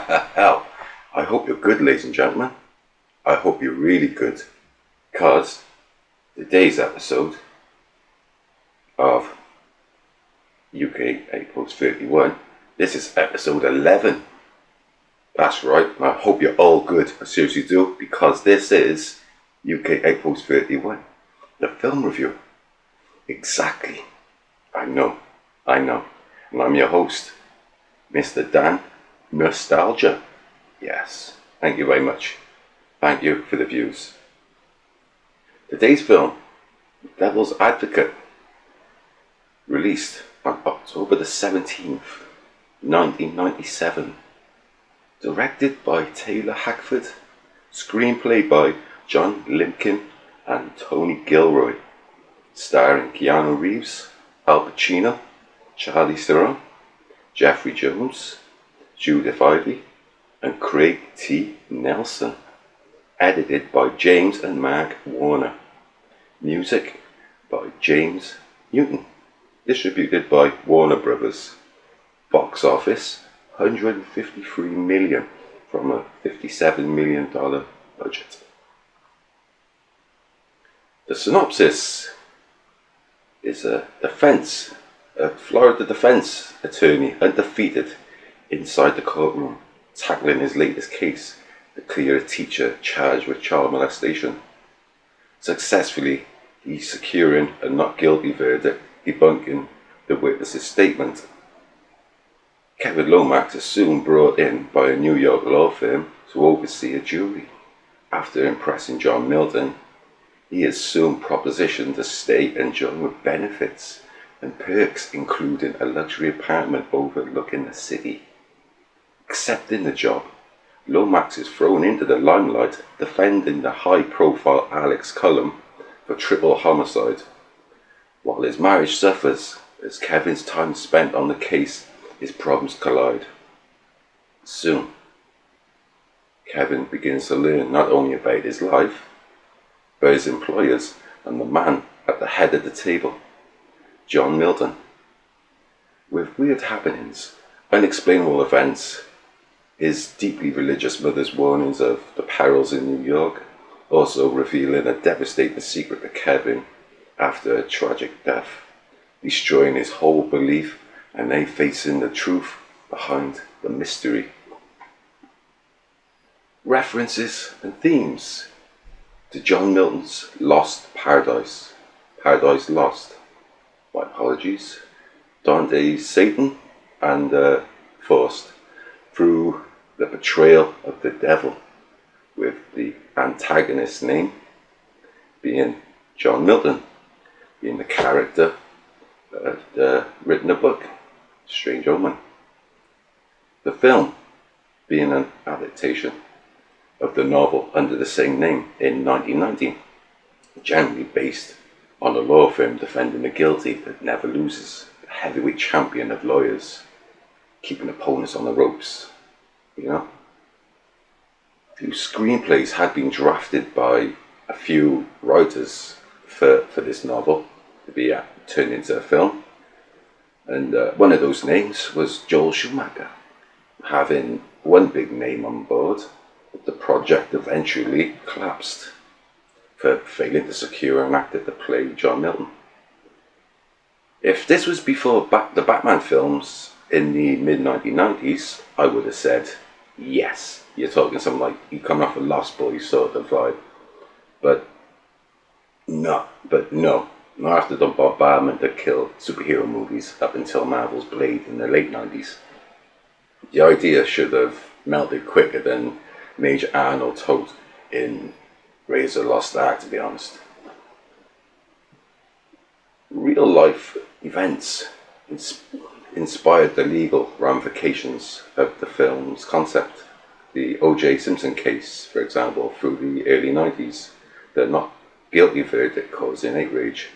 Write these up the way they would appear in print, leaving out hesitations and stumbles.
Hell, I hope you're good, ladies and gentlemen. I hope you're really good, because today's episode of UK 8 Post 31, this is episode 11. That's right, I hope you're all good. I seriously do, because this is UK 8 Post 31, the film review. Exactly. I know. And I'm your host, Mr. Dan Nostalgia. Yes, thank you very much. Thank you for the views. Today's film, Devil's Advocate, released on October the 17th, 1997. Directed by Taylor Hackford, screenplay by John Limpkin and Tony Gilroy, starring Keanu Reeves, Al Pacino, Charlize Theron, Jeffrey Jones, Judith Ivey, and Craig T. Nelson. Edited by James and Mark Warner. Music by James Newton. Distributed by Warner Brothers. Box office $153 million from a $57 million budget. The synopsis is a Florida defense attorney, undefeated inside the courtroom, tackling his latest case to clear a teacher charged with child molestation. Successfully, he's securing a not guilty verdict, debunking the witness's statement. Kevin Lomax is soon brought in by a New York law firm to oversee a jury. After impressing John Milton, he is soon propositioned to stay enjoying with benefits and perks, including a luxury apartment overlooking the city. Accepting the job, Lomax is thrown into the limelight defending the high-profile Alex Cullum for triple homicide, while his marriage suffers as Kevin's time spent on the case, his problems collide. Soon, Kevin begins to learn not only about his life, but his employers and the man at the head of the table, John Milton. With weird happenings, unexplainable events, his deeply religious mother's warnings of the perils in New York, also revealing a devastating secret to Kevin after a tragic death, destroying his whole belief and they facing the truth behind the mystery. References and themes to John Milton's Lost Paradise, Paradise Lost, my apologies, Dante's Satan and Faust, through the portrayal of the devil, with the antagonist's name being John Milton, being the character that had written a book, Strange Omen. The film being an adaptation of the novel under the same name in 1990, generally based on a law firm defending the guilty that never loses, a heavyweight champion of lawyers, keeping opponents on the ropes, you know. A few screenplays had been drafted by a few writers for this novel to be turned into a film, and one of those names was Joel Schumacher. Having one big name on board, the project eventually collapsed for failing to secure an actor to play John Milton. If this was before the Batman films in the mid-1990s, I would have said yes. You're talking something like you come off a Lost Boys sort of vibe. But no, not after the bombardment that killed superhero movies up until Marvel's Blade in the late 90s. The idea should have melted quicker than Major Arnold told in Raiders of the Lost Ark, to be honest. Real life events inspired the legal ramifications of the film's concept. The O.J. Simpson case, for example, through the early 90s, the not guilty verdict causing outrage.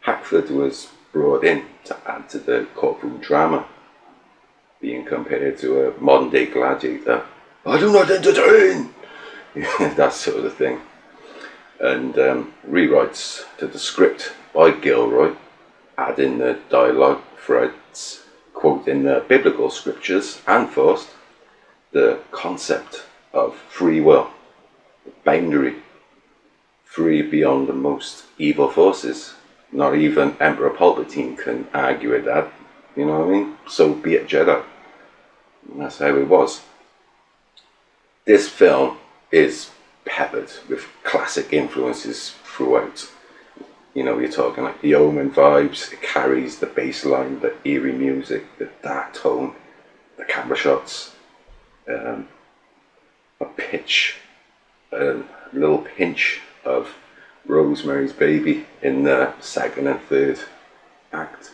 Hackford was brought in to add to the courtroom drama, being compared to a modern day gladiator. I do not entertain! That sort of thing. And rewrites to the script by Gilroy, adding the dialogue threads quoting the biblical scriptures and Faust, the concept of free will, boundary, free beyond the most evil forces. Not even Emperor Palpatine can argue with that. You know what I mean? So be it, Jedi. And that's how it was. This film is peppered with classic influences throughout. You know, you're talking like the Omen vibes, it carries the bass line, the eerie music, the dark tone, the camera shots, a little pinch of Rosemary's Baby in the second and third act.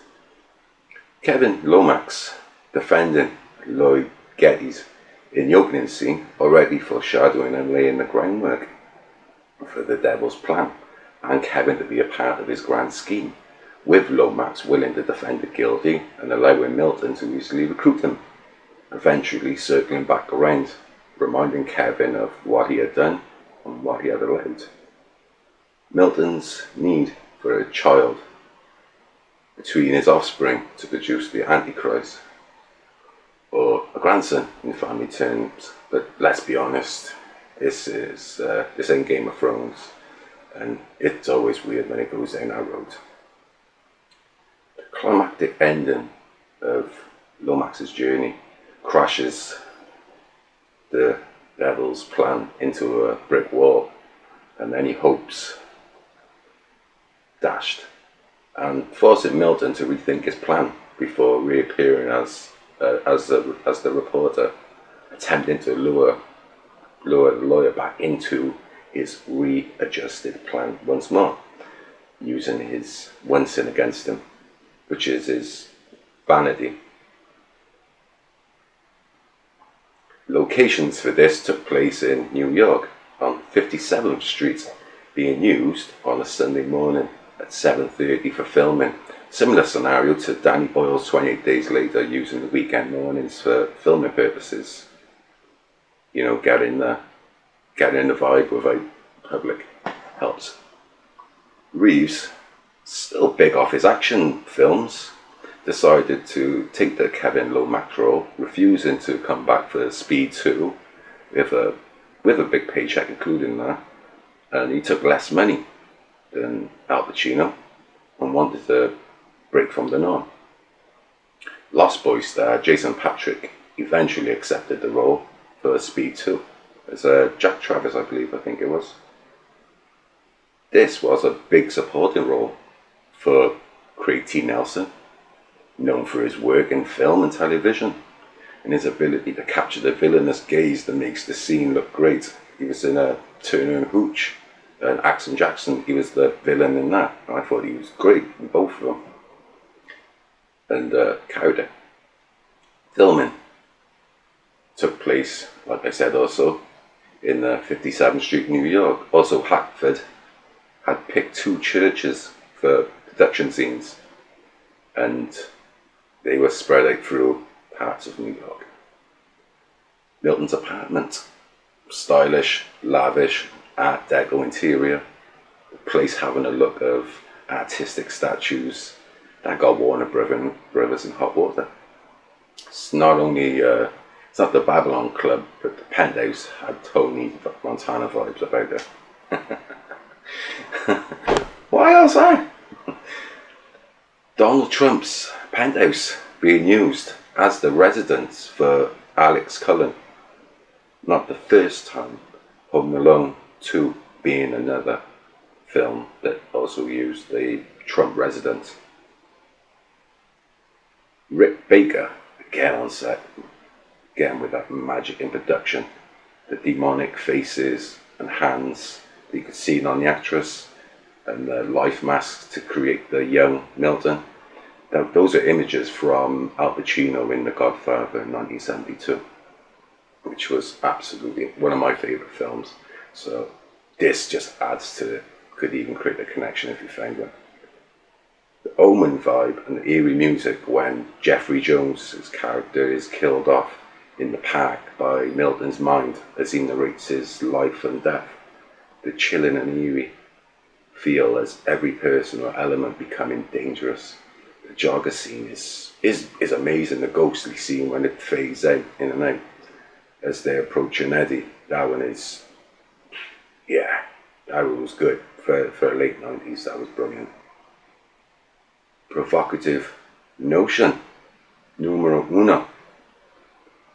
Kevin Lomax defending Lloyd Geddes in the opening scene, already foreshadowing and laying the groundwork for the devil's plan, and Kevin to be a part of his grand scheme, with Lomax willing to defend the guilty and allowing Milton to easily recruit him, eventually circling back around, reminding Kevin of what he had done and what he had allowed. Milton's need for a child between his offspring to produce the Antichrist, or a grandson in family terms, but let's be honest, this ain't Game of Thrones, and it's always weird when it goes down that road. The climactic ending of Lomax's journey crashes the devil's plan into a brick wall, and any hopes dashed, and forcing Milton to rethink his plan before reappearing as the reporter, attempting to lure the lawyer back into his readjusted plan once more, using his one sin against him, which is his vanity. Locations for this took place in New York, on 57th Street, being used on a Sunday morning at 7:30 for filming. Similar scenario to Danny Boyle's 28 Days Later, using the weekend mornings for filming purposes. You know, getting the vibe without public helps. Reeves, still big off his action films, decided to take the Kevin Lomax role, refusing to come back for Speed 2 with a big paycheck including that, and he took less money than Al Pacino and wanted to break from the norm. Lost Boys star Jason Patric eventually accepted the role for Speed 2 as Jack Travis, I think it was. This was a big supporting role for Craig T. Nelson, known for his work in film and television and his ability to capture the villainous gaze that makes the scene look great. He was in Turner and Hooch and Action Jackson. He was the villain in that, and I thought he was great in both of them. And Cowder. Filming took place, like I said, also in 57th Street, New York. Also, Hackford had picked 2 churches for production scenes, and they were spread out through parts of New York. Milton's apartment, stylish, lavish, Art Deco interior, the place having a look of artistic statues that got Warner Brothers in hot water. It's not only it's not the Babylon Club, but the penthouse had Tony Montana vibes about it. Why else, eh? Donald Trump's penthouse being used as the residence for Alex Cullen. Not the first time. Home Alone 2 being another film that also used the Trump residence. Rick Baker again on set, again with that magic in production, the demonic faces and hands that you could see on the actress, and the life masks to create the young Milton. Now, those are images from Al Pacino in The Godfather in 1972, which was absolutely one of my favourite films. So this just adds to it. Could even create a connection if you found one. The Omen vibe and the eerie music when Jeffrey Jones's character is killed off in the park by Milton's mind as he narrates his life and death. The chilling and eerie feel as every person or element becoming dangerous. The jogger scene is amazing. The ghostly scene when it fades out in and out. as they're approaching Eddie. That one is, yeah, that one was good for late 90s. That was brilliant. Provocative notion numero uno.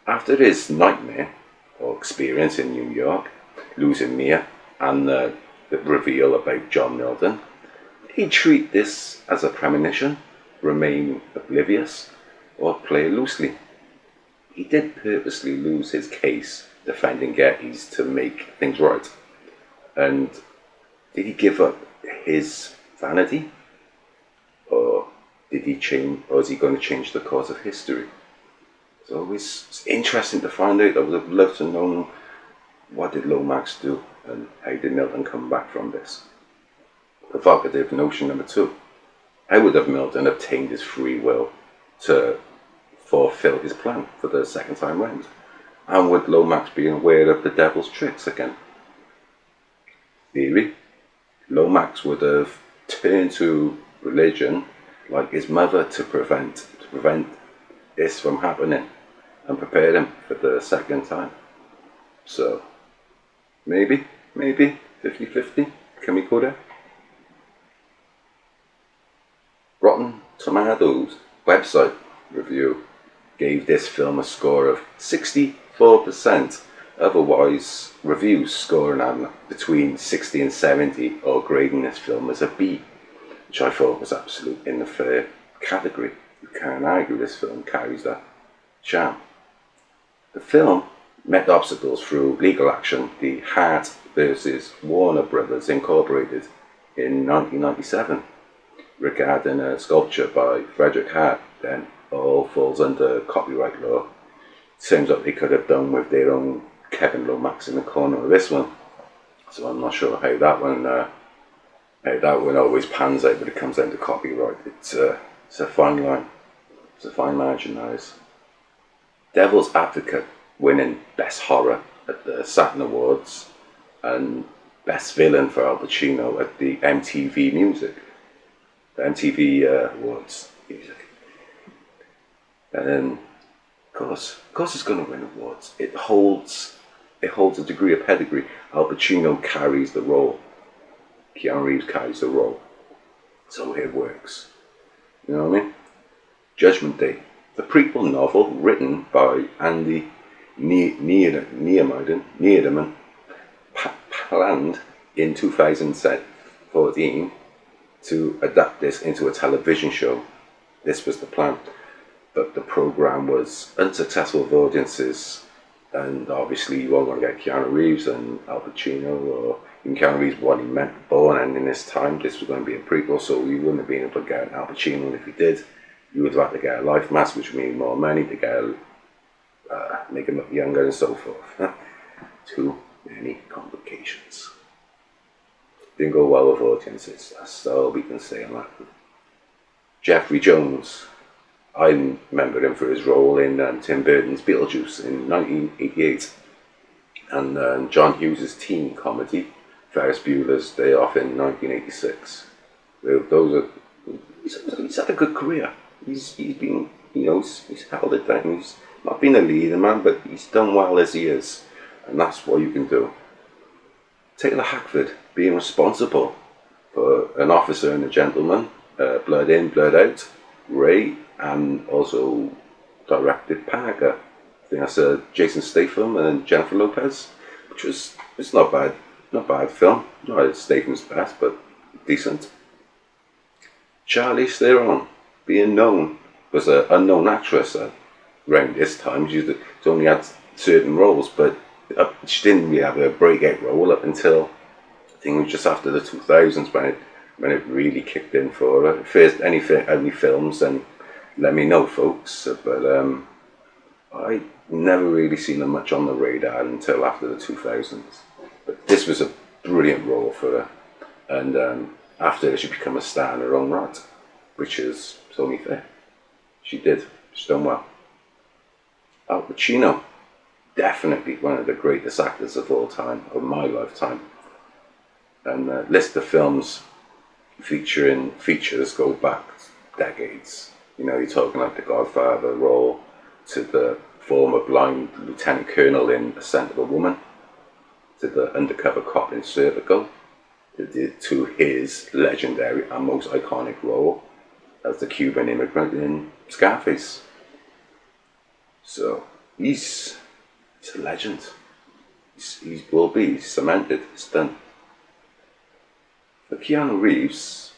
After his nightmare or experience in New York, losing Mia and the reveal about John Milton, he'd treat this as a premonition, remain oblivious, or play loosely. He did purposely lose his case defending Gettys to make things right. And did he give up his vanity? Or did he change, or is he going to change the course of history? So it's interesting to find out. I would have loved to know what did Lomax do and how did Milton come back from this. Provocative notion number two. How would have Milton obtained his free will to fulfill his plan for the second time round? And would Lomax be aware of the devil's tricks again? Theory. Lomax would have turned to religion like his mother to prevent this from happening and prepare him for the second time. So maybe 50-50. Can we go there? Rotten Tomatoes website review gave this film a score of 64%. Otherwise, reviews scoring at between 60 and 70 or grading this film as a B, which I thought was absolutely in the fair category. You can't argue this film carries that charm. The film met obstacles through legal action. The Hart versus Warner Brothers Incorporated in 1997 regarding a sculpture by Frederick Hart, then all falls under copyright law. Seems like they could have done with their own Kevin Lomax in the corner of this one. So I'm not sure how that one always pans out when it comes down to copyright. It's a fine line. It's a fine margin, that is. Devil's Advocate winning Best Horror at the Saturn Awards and Best Villain for Al Pacino at the MTV Awards music. And then, of course it's going to win awards. It holds a degree of pedigree. Al Pacino carries the role. Keanu Reeves carries the role. So it works. You know what I mean? Judgment Day, the prequel novel written by Andy Needham, planned in 2014 to adapt this into a television show. This was the plan. But the program was unsuccessful with audiences, and obviously you weren't going to get Keanu Reeves and Al Pacino, or even Keanu Reeves wasn't born, and in this time this was going to be a prequel, so you wouldn't have been able to get Al Pacino, and if you did, you would have had to get a life mask, which would mean more money to get make him look younger and so forth. Too many complications. Didn't go well with audiences, that's all we can say on that. Jeffrey Jones. I remember him for his role in Tim Burton's Beetlejuice in 1988, and John Hughes' teen comedy Ferris Bueller's Day Off in 1986. He's had a good career. He's been, he's held it down. He's not been a leader man, but he's done well as he is, and that's what you can do. Taylor Hackford being responsible for An Officer and a Gentleman, Blood In, Blood Out, Ray, and also directed Parker. I think that's Jason Statham and Jennifer Lopez, which was, it's not bad film. Not Statham's best, but decent. Charlize Theron being known was an unknown actress around this time. She's only had certain roles, but she didn't really have a breakout role up until I think it was just after the 2000s when it really kicked in for her. First, any films, and let me know, folks. But I never really seen her much on the radar until after the 2000s. But this was a brilliant role for her, and after she became a star in her own right, which is only fair. She's done well. Al Pacino, definitely one of the greatest actors of all time, of my lifetime. And list of films features go back decades. You're talking like The Godfather role to the former blind lieutenant colonel in Ascent of a Woman, to the undercover cop in Cervical, to his legendary and most iconic role as the Cuban immigrant in Scarface. So he's a legend. He will be cemented. It's done. For Keanu Reeves,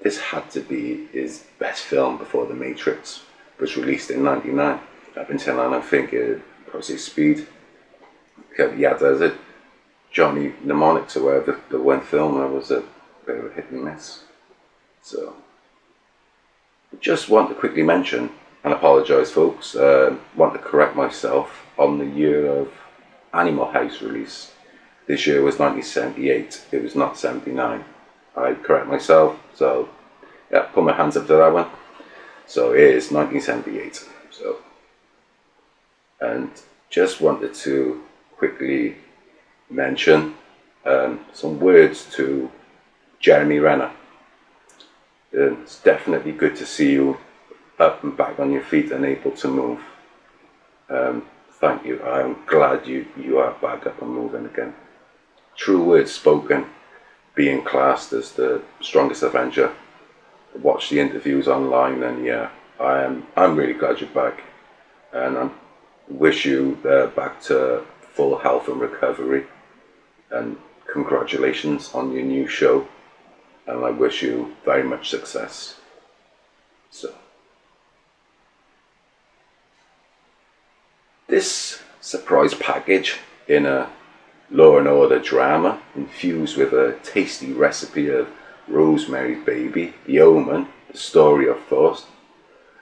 this had to be his best film before The Matrix was released in '99. Up until then, I think probably Speed. Yeah, there's it. Johnny Mnemonics or whatever, the one film that was a bit of a hit and miss. So, I just want to quickly mention, and apologise folks, want to correct myself on the year of Animal House release. This year was 1978, it was not 79. I correct myself, so yeah, put my hands up to that one. So it is 1978. So, and just wanted to quickly mention some words to Jeremy Renner. It's definitely good to see you up and back on your feet and able to move. Thank you. I'm glad you are back up and moving again. True words spoken, being classed as the strongest Avenger. Watch the interviews online, and yeah, I'm really glad you're back, and I wish you back to full health and recovery. And congratulations on your new show, and I wish you very much success. So, this surprise package in a Law and Order drama infused with a tasty recipe of Rosemary's Baby, The Omen, The Story of Faust,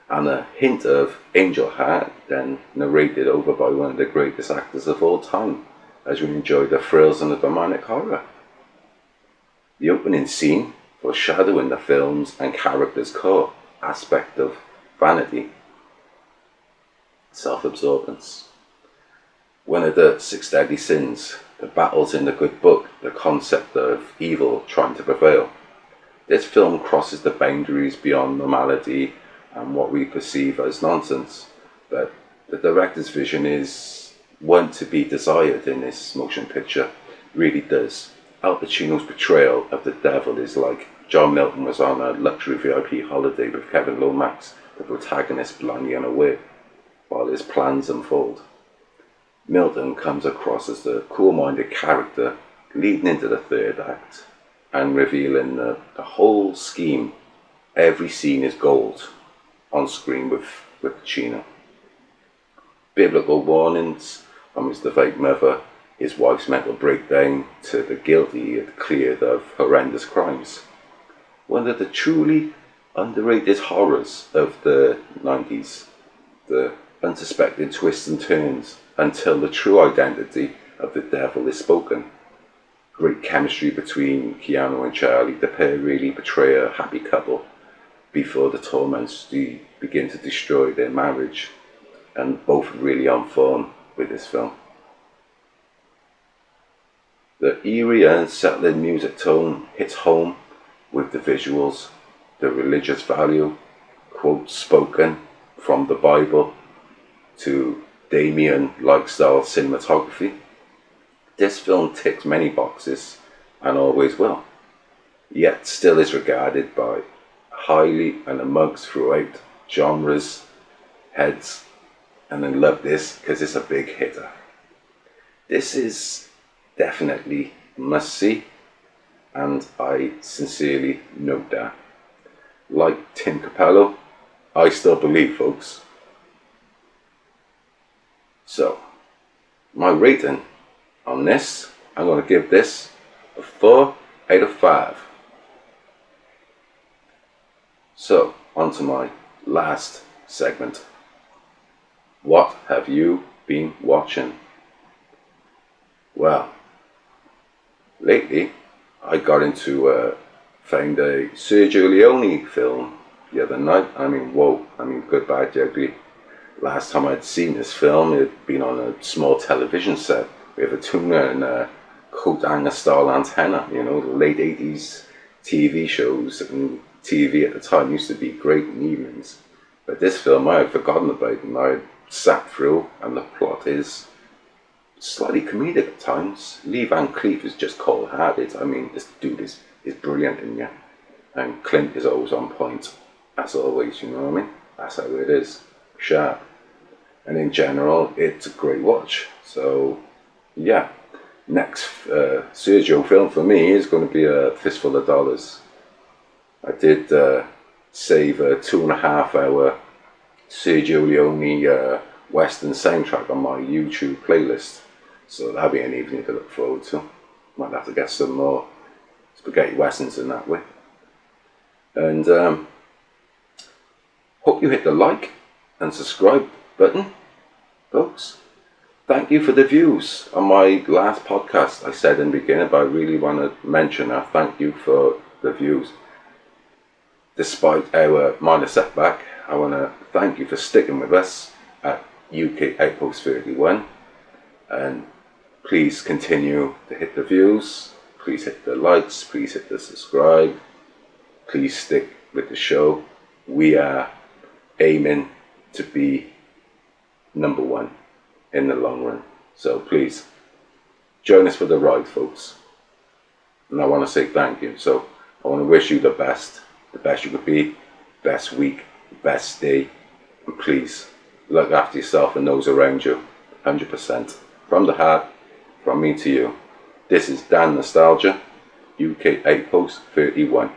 and a hint of Angel Heart, then narrated over by one of the greatest actors of all time, as we enjoy the thrills and the demonic horror. The opening scene, foreshadowing the film's and character's core aspect of vanity, self-absorbance. One of the six deadly sins, the battles in the good book, the concept of evil trying to prevail. This film crosses the boundaries beyond normality and what we perceive as nonsense, but the director's vision is one to be desired in this motion picture. Really does. Al Pacino's portrayal of the devil is like John Milton was on a luxury VIP holiday with Kevin Lomax, the protagonist blindly unaware, while his plans unfold. Milton comes across as the cool-minded character leading into the third act and revealing the whole scheme. Every scene is gold on screen with Pacino. Biblical warnings from his devout mother, his wife's mental breakdown, to the guilt he had cleared of horrendous crimes. One of the truly underrated horrors of the 90s, the unsuspected twists and turns until the true identity of the devil is spoken. Great chemistry between Keanu and Charlie. The pair really portray a happy couple before the torments begin to destroy their marriage, and both really on form with this film. The eerie and unsettling music tone hits home with the visuals, the religious value, quotes spoken from the Bible, to Damien-like style cinematography. This film ticks many boxes and always will, yet still is regarded by highly and amongst throughout genres, heads, and I love this because it's a big hitter. This is definitely must see, and I sincerely note that. Like Tim Capello, I still believe, folks. So, my rating on this, I'm going to give this a 4 out of 5. So, on to my last segment. What have you been watching? Well, lately I got into found a Sergio Leone film the other night. I mean, whoa, good, bad, ugly. Last time I'd seen this film, it had been on a small television set with a tuner and a coat hanger style antenna. You know, the late 80s TV shows and TV at the time used to be great in evenings. But this film I had forgotten about, and I had sat through, and the plot is slightly comedic at times. Lee Van Cleef is just cold-hearted. I mean, this dude is brilliant in you, and Clint is always on point, as always. You know what I mean? That's how it is, sharp. And in general, it's a great watch. So, yeah. Next Sergio film for me is going to be A Fistful of Dollars. I did save a 2.5 hour Sergio Leone Western soundtrack on my YouTube playlist. So that'll be an evening to look forward to. Might have to get some more spaghetti westerns in that way. And hope you hit the like and subscribe button, folks. Thank you for the views on my last podcast. I said in the beginning, but I really want to mention that. Thank you for the views. Despite our minor setback, I want to thank you for sticking with us at UK Outpost 31. And please continue to hit the views. Please hit the likes. Please hit the subscribe. Please stick with the show. We are aiming to be #1 in the long run. So please join us for the ride, folks. And I want to say thank you. So I want to wish you the best you could be, best week, best day. And please look after yourself and those around you, 100%. From the heart, from me to you. This is Dan Nostalgia, UK Outpost 31.